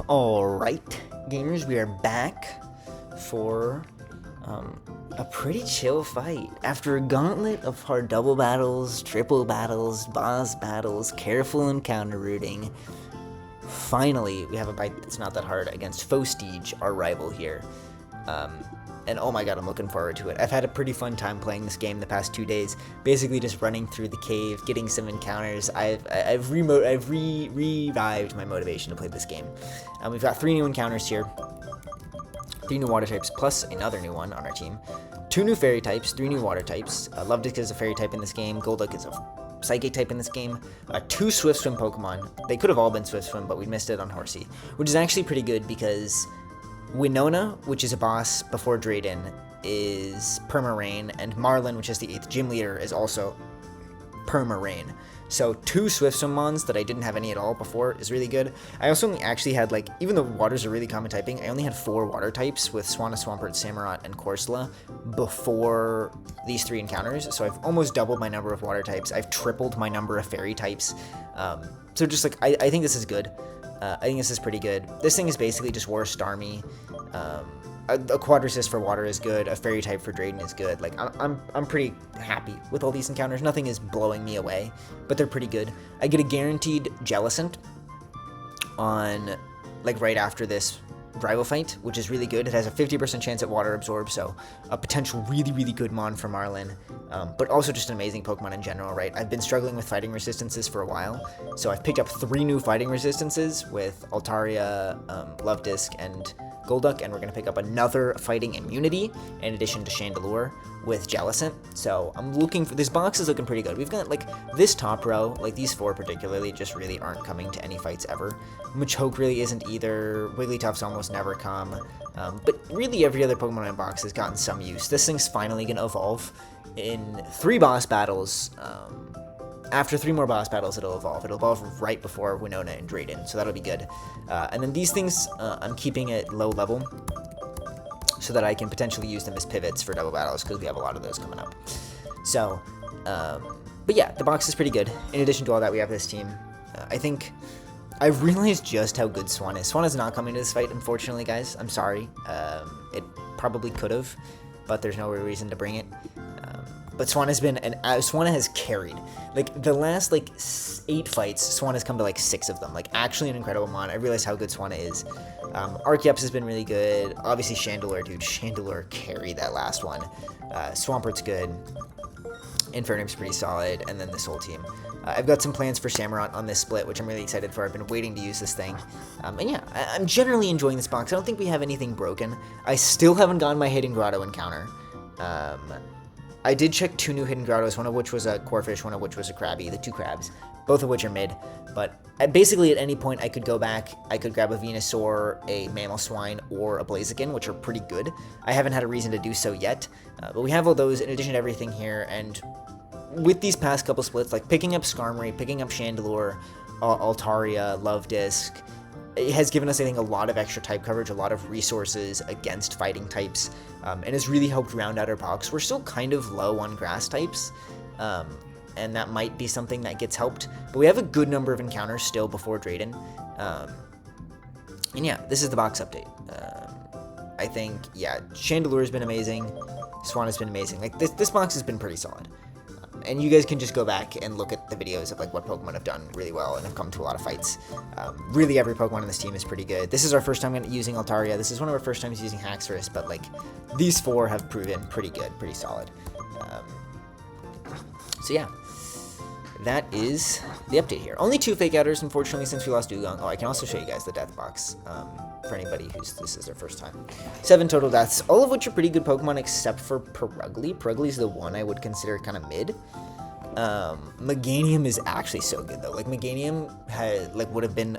Alright, gamers, we are back for a pretty chill fight. After a gauntlet of hard double battles, triple battles, boss battles, careful encounter routing, finally we have a fight that's not that hard against Fostige, our rival here. And oh my god, I'm looking forward to it. I've had a pretty fun time playing this game the past 2 days, basically just running through the cave, getting some encounters. I've revived my motivation to play this game. We've got 3 new encounters here, 3 new water types, plus another new one on our team. 2 new fairy types, 3 new water types. Luvdisc is a fairy type in this game, Golduck is a psychic type in this game, 2 Swift Swim Pokemon. They could have all been Swift Swim, but we missed it on Horsey, which is actually pretty good because Winona, which is a boss before Drayden, is Perma-Rain, and Marlin, which is the 8th gym leader, is also Perma-Rain. So 2 Swift Swim mons that I didn't have any at all before is really good. I also only actually had, like, even though waters are really common typing, I only had 4 water types with Swanna, Swampert, Samurott, and Corsola before these 3 encounters, so I've almost doubled my number of water types. I've tripled my number of fairy types. So just, like, I think this is good. I think this is pretty good. This thing is basically just War Starmie. A Quadrasys for water is good. A fairy type for Drayden is good. Like, I'm pretty happy with all these encounters. Nothing is blowing me away, but they're pretty good. I get a guaranteed Jellicent on, like, right after this rival fight, which is really good. It has a 50% chance at water absorb, so a potential really good mon for Marlin, but also just an amazing Pokemon in general, right? I've been struggling with fighting resistances for a while, so I've picked up 3 new fighting resistances with Altaria, Luvdisc, and Golduck, and we're going to pick up another fighting immunity in addition to Chandelure with Jellicent. So I'm looking for, this box is looking pretty good. We've got, like, this top row, like these 4 particularly, just really aren't coming to any fights ever. Machoke really isn't either. Wigglytuff's almost never come. But really every other Pokemon in the box has gotten some use. This thing's finally going to evolve in 3 boss battles. After 3 more boss battles, it'll evolve. It'll evolve right before Winona and Drayden, so that'll be good. And then these things, I'm keeping at low level so that I can potentially use them as pivots for double battles, because we have a lot of those coming up. So, but yeah, the box is pretty good. In addition to all that, we have this team. I think I've realized just how good Swan is. Swan is not coming to this fight, unfortunately, guys. I'm sorry. It probably could have, but there's no reason to bring it. But Swan has been, Swanna has carried. Like, the last, like, 8 fights, Swan has come to, like, 6 of them. Like, actually an incredible mon. I realize how good Swanna is. Archeops has been really good. Obviously, Chandelure, dude. Chandelure carried that last one. Swampert's good. Infernum's pretty solid. And then this whole team. I've got some plans for Samurott on this split, which I'm really excited for. I've been waiting to use this thing. And yeah, I'm generally enjoying this box. I don't think we have anything broken. I still haven't gotten my Hidden Grotto encounter. I did check 2 new Hidden Grottos, one of which was a Corphish, one of which was a Krabby, the 2 crabs, both of which are mid. But basically at any point I could go back, I could grab a Venusaur, a Mamoswine, or a Blaziken, which are pretty good. I haven't had a reason to do so yet, but we have all those in addition to everything here, and with these past couple splits, like picking up Skarmory, picking up Chandelure, Altaria, Luvdisc, it has given us, I think, a lot of extra type coverage, a lot of resources against fighting types, and has really helped round out our box. We're still kind of low on grass types, and that might be something that gets helped, but we have a good number of encounters still before Drayden, and yeah, this is the box update. I think, yeah, Chandelure has been amazing, Swan has been amazing. Like, this box has been pretty solid. And you guys can just go back and look at the videos of, like, what Pokemon have done really well and have come to a lot of fights. Really, every Pokemon in this team is pretty good. This is our first time using Altaria. This is one of our first times using Haxorus, but, like, these 4 have proven pretty good, pretty solid. So, yeah. That is the update here. Only 2 fake outers, unfortunately, since we lost Dugong. Oh, I can also show you guys the death box for anybody who's this is their first time. 7 total deaths, all of which are pretty good Pokemon except for Purugly. Purugly's the one I would consider kind of mid. Meganium is actually so good, though. Like, Meganium would have been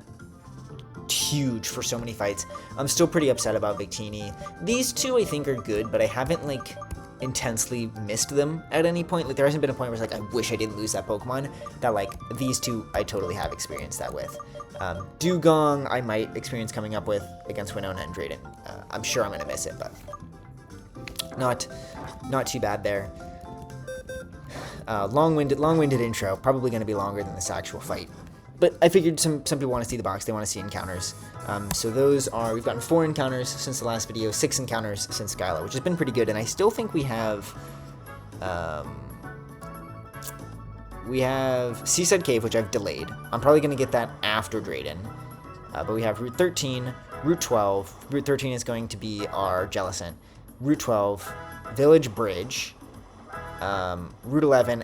huge for so many fights. I'm still pretty upset about Victini. These 2 I think are good, but I haven't, like, intensely missed them at any point. Like, there hasn't been a point where it's like, I wish I didn't lose that Pokemon. That, like, these 2 I totally have experienced that with. Dugong I might experience coming up with against Winona and Drayden. I'm sure I'm gonna miss it, but not too bad there. Long-winded intro, probably gonna be longer than this actual fight. but I figured some people want to see the box. They want to see encounters. So those are, we've gotten 4 encounters since the last video, 6 encounters since Skyla, which has been pretty good. And I still think we have Seaside Cave, which I've delayed. I'm probably going to get that after Drayden. But we have Route 13, Route 12. Route 13 is going to be our Jellicent. Route 12, Village Bridge, Route 11,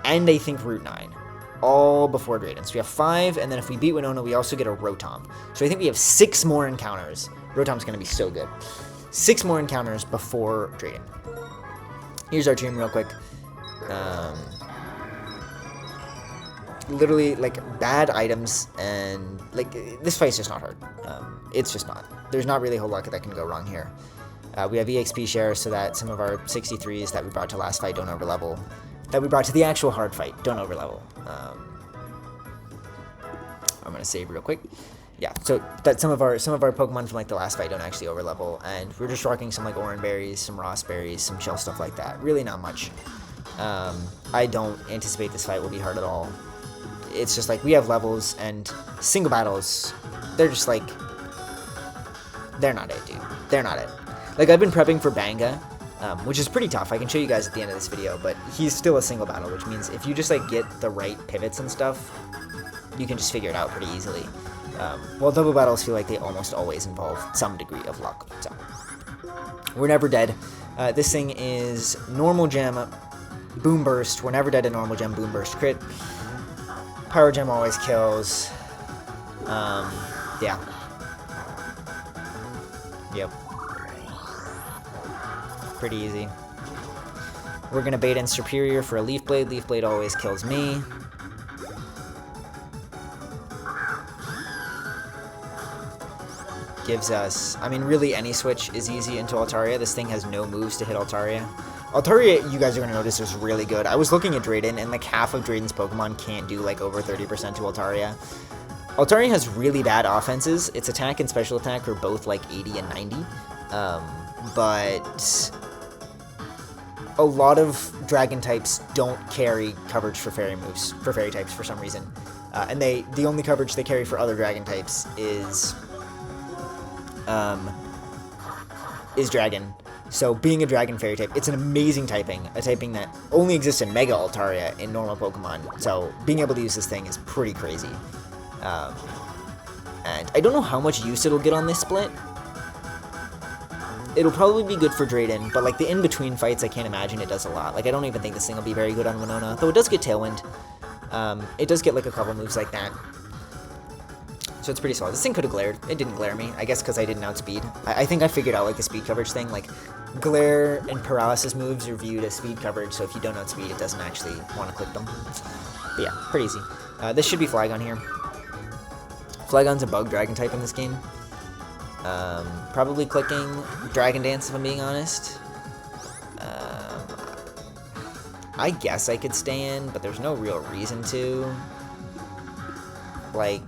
and I think Route 9. All before Drayden. So we have 5, and then if we beat Winona, we also get a Rotom. So I think we have 6 more encounters. Rotom's going to be so good. 6 more encounters before Drayden. Here's our team real quick. Literally, like, bad items, and, like, this fight's just not hard. It's just not. There's not really a whole lot that can go wrong here. We have EXP share so that some of our 63s that we brought to last fight don't overlevel. That we brought to the actual hard fight don't overlevel. I'm gonna save real quick. Yeah, so that some of our Pokemon from like the last fight don't actually overlevel, and we're just rocking some like Oran berries, some Ross berries, some shell stuff like that. Really not much. I don't anticipate this fight will be hard at all. It's just like we have levels and single battles. They're just like they're not it, dude. They're not it. Like I've been prepping for Banga. Which is pretty tough. I can show you guys at the end of this video, but he's still a single battle, which means if you just like get the right pivots and stuff, you can just figure it out pretty easily. While double battles feel like they almost always involve some degree of luck. So we're never dead. This thing is normal gem, boom burst. We're never dead in normal gem, boom burst crit. Pyro gem always kills. Yeah. Yep. Pretty easy. We're gonna bait in Superior for a Leaf Blade. Leaf Blade always kills me. Gives us, I mean, really any switch is easy into Altaria. This thing has no moves to hit Altaria. Altaria, you guys are gonna notice, is really good. I was looking at Drayden, and like half of Drayden's Pokemon can't do like over 30% to Altaria. Altaria has really bad offenses. Its attack and special attack are both like 80 and 90. But a lot of dragon types don't carry coverage for fairy moves, for fairy types for some reason. And the only coverage they carry for other dragon types is dragon. So being a dragon fairy type, it's an amazing typing, a typing that only exists in Mega Altaria in normal Pokemon. So being able to use this thing is pretty crazy. And I don't know how much use it'll get on this split. It'll probably be good for Drayden, but like the in-between fights, I can't imagine it does a lot. Like I don't even think this thing will be very good on Winona, though it does get Tailwind. It does get like a couple moves like that. So it's pretty solid. This thing could have glared. It didn't glare me. I guess because I didn't outspeed. I think I figured out like the speed coverage thing. Like glare and paralysis moves are viewed as speed coverage, so if you don't outspeed, it doesn't actually want to click them. But yeah, pretty easy. This should be Flygon here. Flygon's a bug dragon type in this game. Probably clicking Dragon Dance if I'm being honest. I guess I could stay in, but there's no real reason to. Like,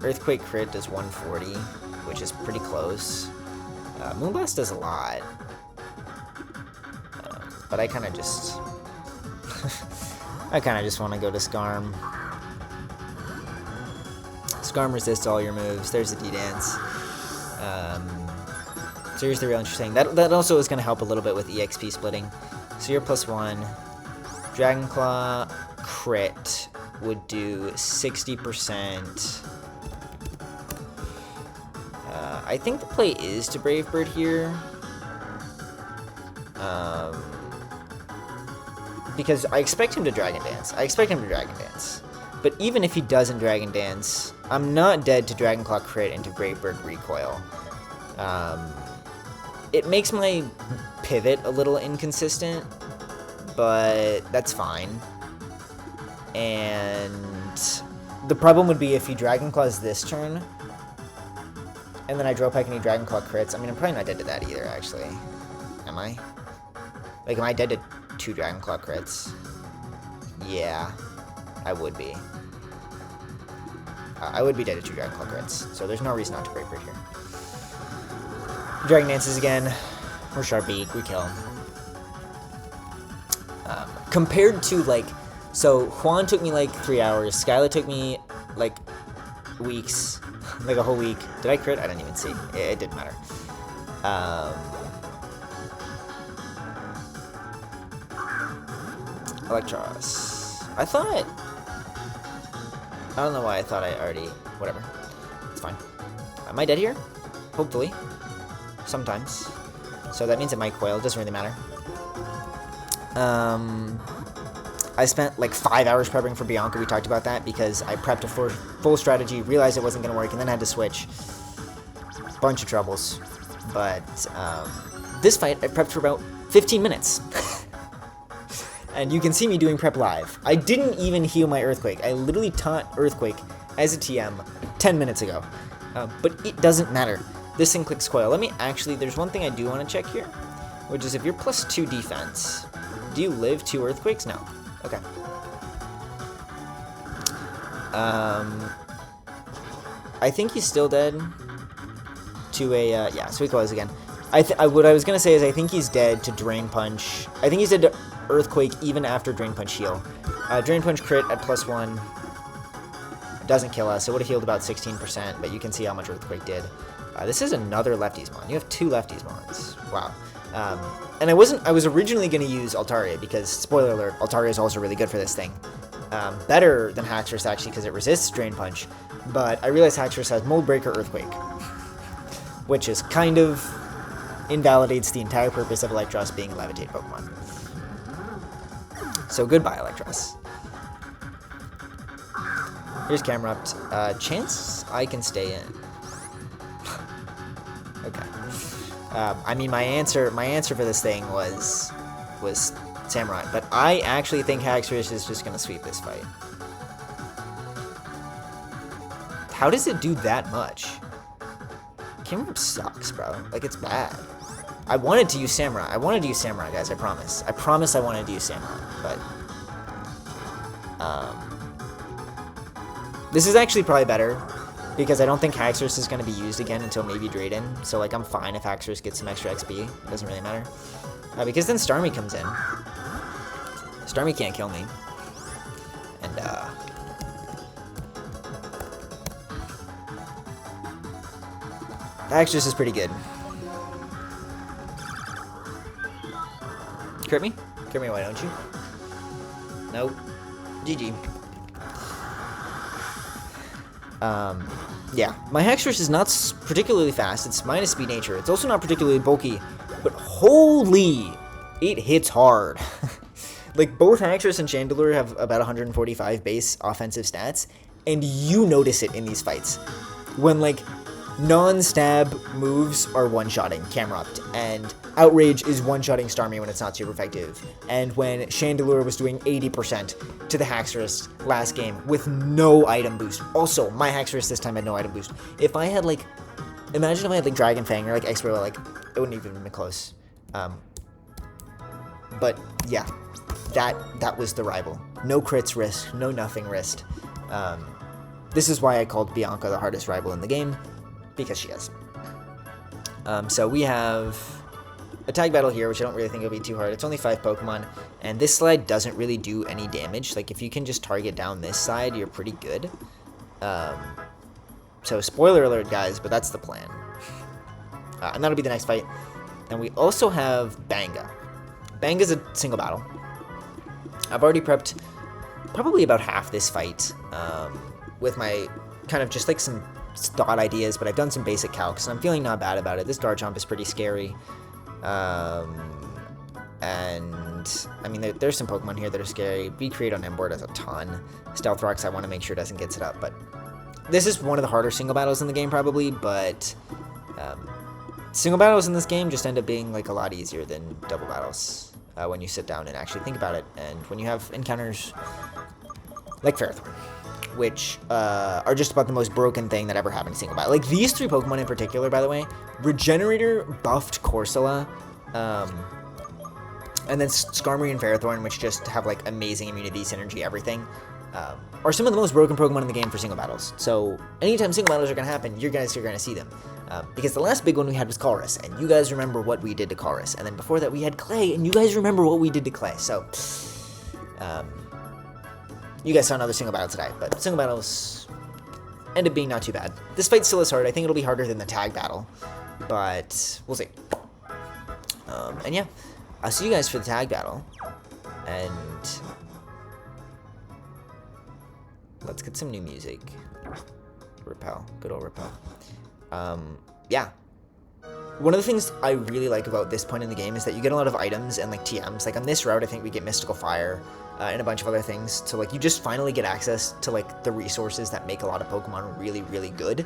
Earthquake crit does 140, which is pretty close. Moonblast does a lot. But I kind of just... I kind of just want to go to Skarm. Skarm resists all your moves. There's a D-Dance. So here's the real interesting. That also is going to help a little bit with EXP splitting. So you're +1. Dragon Claw crit would do 60%. I think the play is to Brave Bird here. Because I expect him to Dragon Dance. But even if he doesn't Dragon Dance, I'm not dead to Dragon Claw crit into Brave Bird recoil. It makes my pivot a little inconsistent, but that's fine. And the problem would be if he Dragon Claws this turn, and then I Drill Peck and he Dragon Claw crits. I mean, I'm probably not dead to that either, actually. Am I? Like, am I dead to 2 Dragon Claw crits? Yeah, I would be. I would be dead to 2 Dragon Claw crits, so there's no reason not to Brave Bird here. Dragon Dances again. We're Sharp Beak. We kill him. Compared to, like, So Juan took me like 3 hours. Skyla took me like weeks, like a whole week. Did I crit? I didn't even see. It didn't matter. Electros. I don't know why I thought I already... Whatever. It's fine. Am I dead here? Hopefully. Sometimes. So that means it might coil. It doesn't really matter. I spent like 5 hours prepping for Bianca. We talked about that because I prepped a full strategy, realized it wasn't going to work, and then had to switch. Bunch of troubles. But this fight, I prepped for about 15 minutes. And you can see me doing prep live. I didn't even heal my Earthquake. I literally taught Earthquake as a TM 10 minutes ago. But it doesn't matter. This thing clicks coil. Let me actually, there's one thing I do want to check here, which is if you're +2 defense, do you live 2 Earthquakes? No. Okay. I think he's still dead to a, yeah, so he coils again. What I was going to say is I think he's dead to Drain Punch. I think he's dead to Earthquake even after Drain Punch heal. Drain Punch crit at +1 doesn't kill us. It would have healed about 16%, but you can see how much Earthquake did. This is another lefties mon. You have 2 lefties mons. Wow. And I was originally going to use Altaria because, spoiler alert, Altaria is also really good for this thing. Better than Haxorus actually because it resists Drain Punch, but I realized Haxorus has Mold Breaker Earthquake, which is kind of invalidates the entire purpose of Electros being a Levitate Pokemon. So goodbye, Electros. Here's Camerupt. Chance I can stay in. Okay. I mean, my answer for this thing was Samurai, but I actually think Haxorus is just gonna sweep this fight. How does it do that much? Camerupt sucks, bro. Like, it's bad. I wanted to use Samurai. I wanted to use Samurai, guys. I promise. I promise I wanted to use Samurai, but this is actually probably better because I don't think Haxorus is going to be used again until maybe Drayden. So, like, I'm fine if Haxorus gets some extra XP. It doesn't really matter. Because then Starmie comes in. Starmie can't kill me. And, Haxorus is pretty good. Crit me? Crit me, why don't you? Nope. GG. Yeah, my Haxorus is not particularly fast. It's minus speed nature. It's also not particularly bulky, but holy, it hits hard. Like, both Haxorus and Chandelure have about 145 base offensive stats, and you notice it in these fights. When, like, non-stab moves are one-shotting Camerupt, and Outrage is one-shotting Starmie when it's not super effective, and when Chandelure was doing 80% to the Haxorus last game with no item boost. Also, my Haxorus this time had no item boost. If I had, like, imagine if I had, like, Dragon Fang or, like, X-Ray, like, it wouldn't even been close. But, yeah, that was the rival. No crits risk, no nothing risk. This is why I called Bianca the hardest rival in the game, because she is. So we have a tag battle here, which I don't really think will be too hard. It's only 5 Pokemon, and this slide doesn't really do any damage. Like, if you can just target down this side, you're pretty good. So spoiler alert, guys, but that's the plan. And that'll be the next fight. And we also have Banga. Banga's a single battle. I've already prepped probably about half this fight with my kind of just like some thought ideas, but I've done some basic calcs, and I'm feeling not bad about it. This Garchomp is pretty scary. And, I mean, there's some Pokemon here that are scary. V-Create on Emboard has a ton. Stealth Rocks I want to make sure doesn't get set up, but this is one of the harder single battles in the game, probably, but single battles in this game just end up being, like, a lot easier than double battles when you sit down and actually think about it, and when you have encounters like Ferrothorn, which are just about the most broken thing that ever happened in single battle. Like, these 3 Pokemon in particular, by the way, Regenerator buffed Corsola, and then Skarmory and Ferrothorn, which just have, like, amazing immunity, synergy, everything, are some of the most broken Pokemon in the game for single battles. So, anytime single battles are going to happen, you guys are going to see them. Because the last big one we had was Colress, and you guys remember what we did to Colress. And then before that we had Clay, and you guys remember what we did to Clay. So, You guys saw another single battle today, but single battles end up being not too bad. This fight still is hard. I think it'll be harder than the tag battle, but we'll see. And yeah, I'll see you guys for the tag battle, and let's get some new music. Repel, good old Repel. Yeah. One of the things I really like about this point in the game is that you get a lot of items and like TMs. Like on this route, I think we get Mystical Fire and a bunch of other things. So like you just finally get access to like the resources that make a lot of Pokemon really, really good.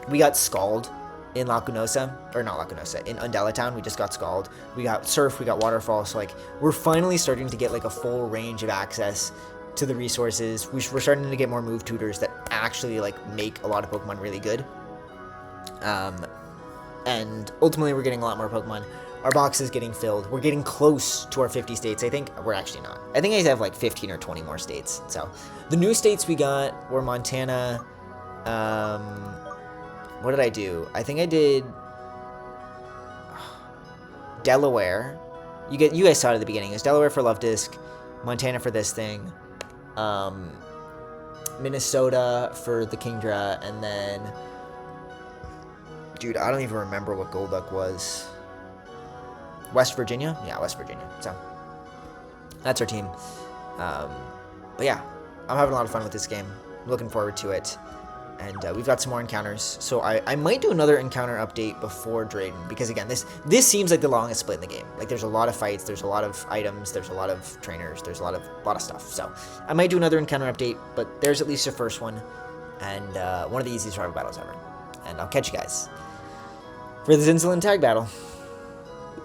We got Scald in Lacunosa, or not Lacunosa, in Undella Town. We just got Scald. We got Surf, we got Waterfall. So like we're finally starting to get like a full range of access to the resources. We're starting to get more move tutors that actually like make a lot of Pokemon really good. And ultimately we're getting a lot more Pokemon. Our box is getting filled. We're getting close to our 50 states. I think we're actually not. I think I have like 15 or 20 more states. So the new states we got were Montana. What did I do? I think I did Delaware. You guys saw it at the beginning. It's Delaware for Love Disc, Montana for this thing, Minnesota for the Kingdra, and then, dude, I don't even remember what Golduck was. West Virginia? Yeah, West Virginia. So that's our team. But yeah, I'm having a lot of fun with this game. I'm looking forward to it. And we've got some more encounters. So I might do another encounter update before Drayden, because again, this seems like the longest split in the game. Like there's a lot of fights, there's a lot of items, there's a lot of trainers, there's a lot of stuff. So I might do another encounter update, but there's at least a first one, and one of the easiest rival battles ever. And I'll catch you guys for the Zinzalin tag battle.